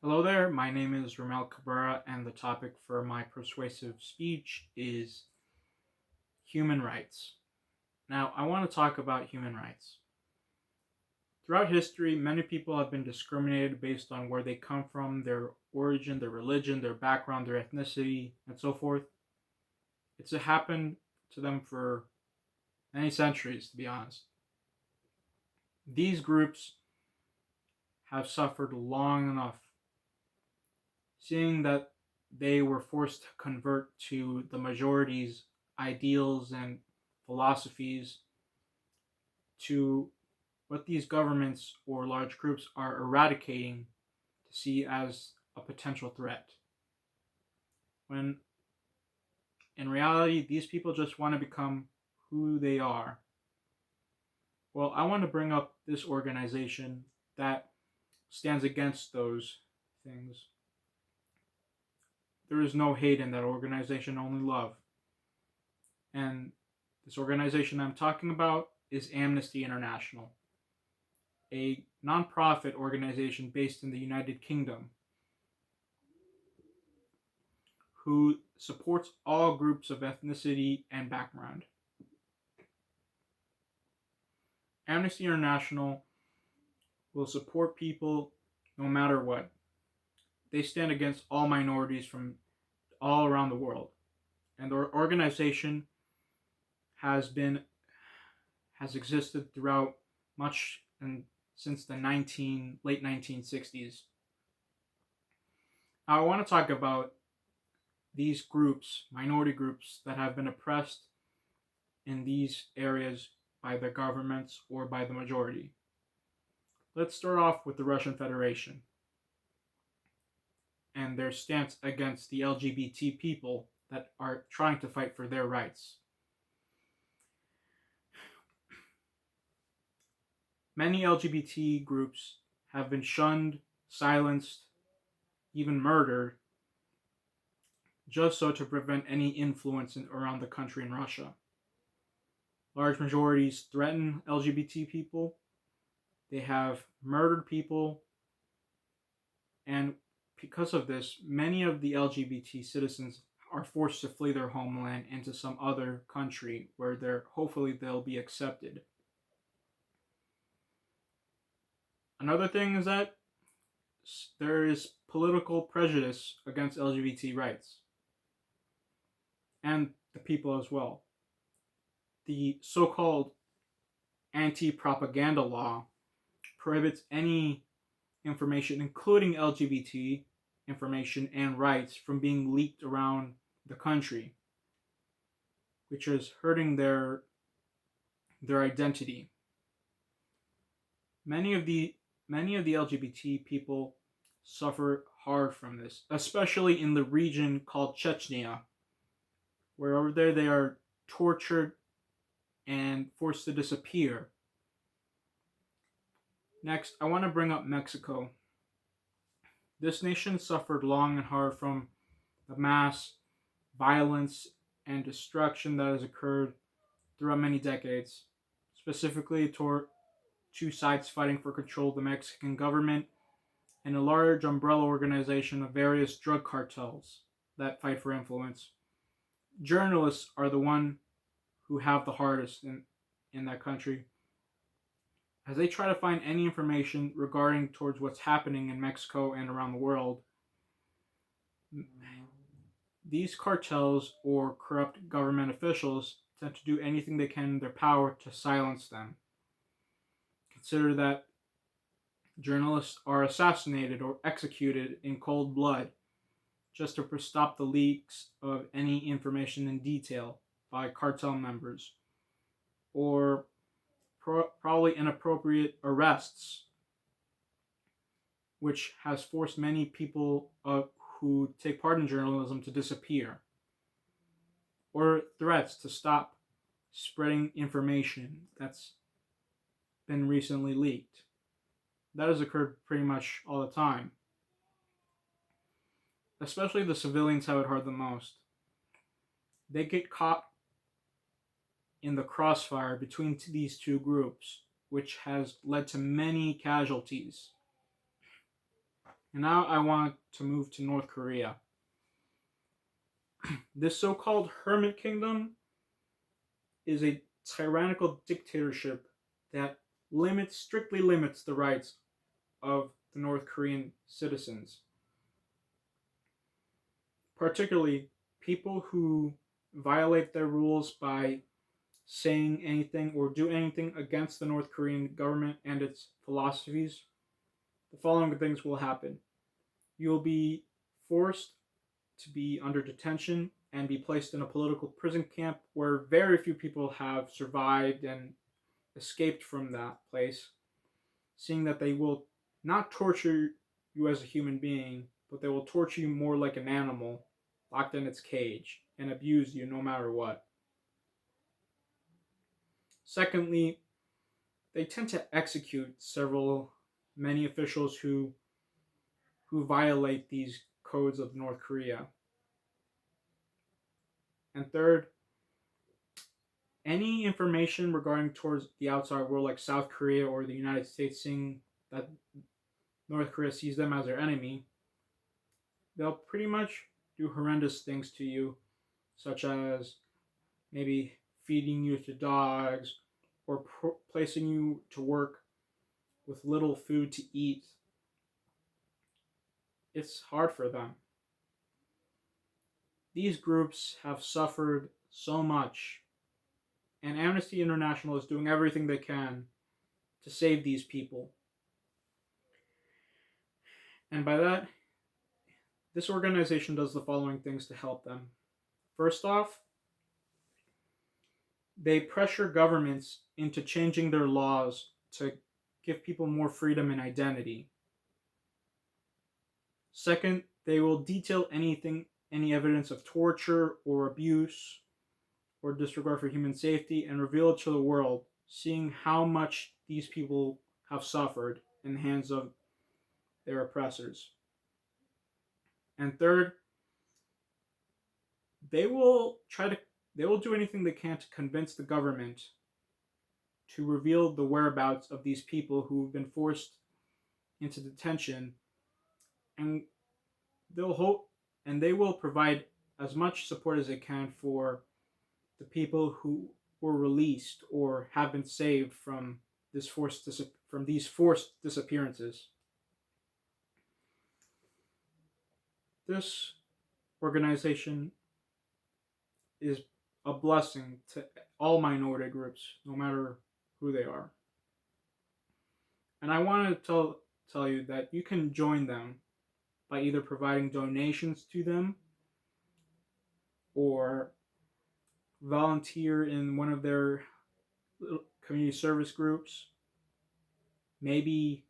Hello there, my name is Ramel Cabrera, and the topic for my persuasive speech is human rights. Now, I want to talk about human rights. Throughout history, many people have been discriminated based on where they come from, their origin, their religion, their background, their ethnicity, and so forth. It's happened to them for many centuries, to be honest. These groups have suffered long enough, seeing that they were forced to convert to the majority's ideals and philosophies to what these governments or large groups are eradicating to see as a potential threat. When in reality, these people just want to become who they are. Well, I want to bring up this organization that stands against those things. There is no hate in that organization, only love. And this organization I'm talking about is Amnesty International, a nonprofit organization based in the United Kingdom who supports all groups of ethnicity and background. Amnesty International will support people no matter what. They stand against all minorities from all around the world. And their organization has been has existed throughout much and since the late 1960s. Now I want to talk about these groups, minority groups that have been oppressed in these areas by the governments or by the majority. Let's start off with the Russian Federation and their stance against the LGBT people that are trying to fight for their rights. Many LGBT groups have been shunned, silenced, even murdered, just so to prevent any influence around the country in Russia. Large majorities threaten LGBT people, they have murdered people, and because of this, many of the LGBT citizens are forced to flee their homeland into some other country where hopefully they'll be accepted. Another thing is that there is political prejudice against LGBT rights and the people as well. The so-called anti-propaganda law prohibits any information, including LGBT information and rights, from being leaked around the country, which is hurting their identity. Many of the LGBT people suffer hard from this, especially in the region called Chechnya, where over there they are tortured and forced to disappear. Next, I want to bring up Mexico. This nation suffered long and hard from the mass violence and destruction that has occurred throughout many decades, specifically toward two sides fighting for control of the Mexican government and a large umbrella organization of various drug cartels that fight for influence. Journalists are the one who have the hardest in that country, as they try to find any information regarding towards what's happening in Mexico and around the world. These cartels or corrupt government officials tend to do anything they can in their power to silence them. Consider that journalists are assassinated or executed in cold blood just to stop the leaks of any information in detail by cartel members, or probably inappropriate arrests, which has forced many people who take part in journalism to disappear, or threats to stop spreading information that's been recently leaked. That has occurred pretty much all the time. Especially the civilians have it hard the most. They get caught in the crossfire between these two groups, which has led to many casualties. And now I want to move to North Korea. This so-called hermit kingdom is a tyrannical dictatorship that strictly limits the rights of the North Korean citizens. Particularly people who violate their rules by saying anything or do anything against the North Korean government and its philosophies, the following things will happen. You'll be forced to be under detention and be placed in a political prison camp where very few people have survived and escaped from that place, seeing that they will not torture you as a human being, but they will torture you more like an animal locked in its cage and abuse you no matter what. Secondly, they tend to execute many officials who violate these codes of North Korea. And third, any information regarding towards the outside world, like South Korea or the United States, seeing that North Korea sees them as their enemy, they'll pretty much do horrendous things to you, such as maybe feeding you to dogs or placing you to work with little food to eat. It's hard for them. These groups have suffered so much, and Amnesty International is doing everything they can to save these people. And by that, this organization does the following things to help them. First off, they pressure governments into changing their laws to give people more freedom and identity. Second, they will detail any evidence of torture or abuse or disregard for human safety and reveal it to the world, seeing how much these people have suffered in the hands of their oppressors. And third, they will do anything they can to convince the government to reveal the whereabouts of these people who have been forced into detention, and they will provide as much support as they can for the people who were released or have been saved from these forced disappearances. This organization is a blessing to all minority groups, no matter who they are. And I want to tell you that you can join them by either providing donations to them or volunteer in one of their community service groups. Maybe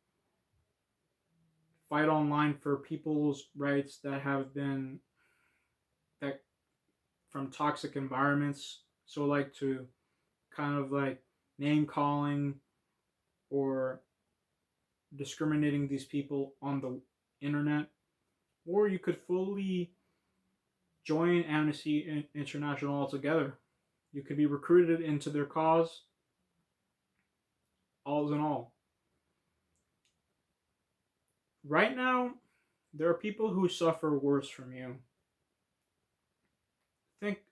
fight online for people's rights that have been from toxic environments. So like to kind of like name calling or discriminating these people on the internet. Or you could fully join Amnesty International altogether. You could be recruited into their cause, all in all. Right now, there are people who suffer worse from you.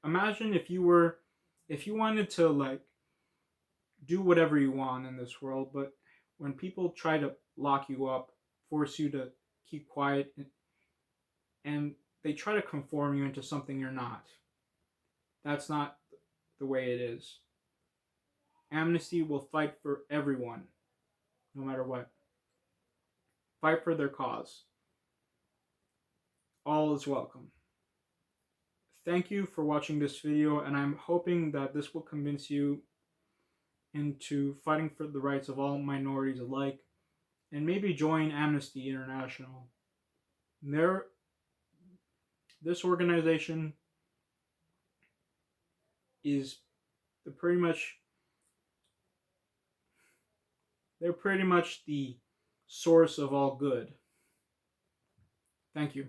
Imagine if you wanted to like do whatever you want in this world, but when people try to lock you up, force you to keep quiet, and they try to conform you into something you're not. That's not the way it is. Amnesty will fight for everyone, no matter what. Fight for their cause. All is welcome. Thank you for watching this video, and I'm hoping that this will convince you into fighting for the rights of all minorities alike, and maybe join Amnesty International. This organization is pretty much the source of all good. Thank you.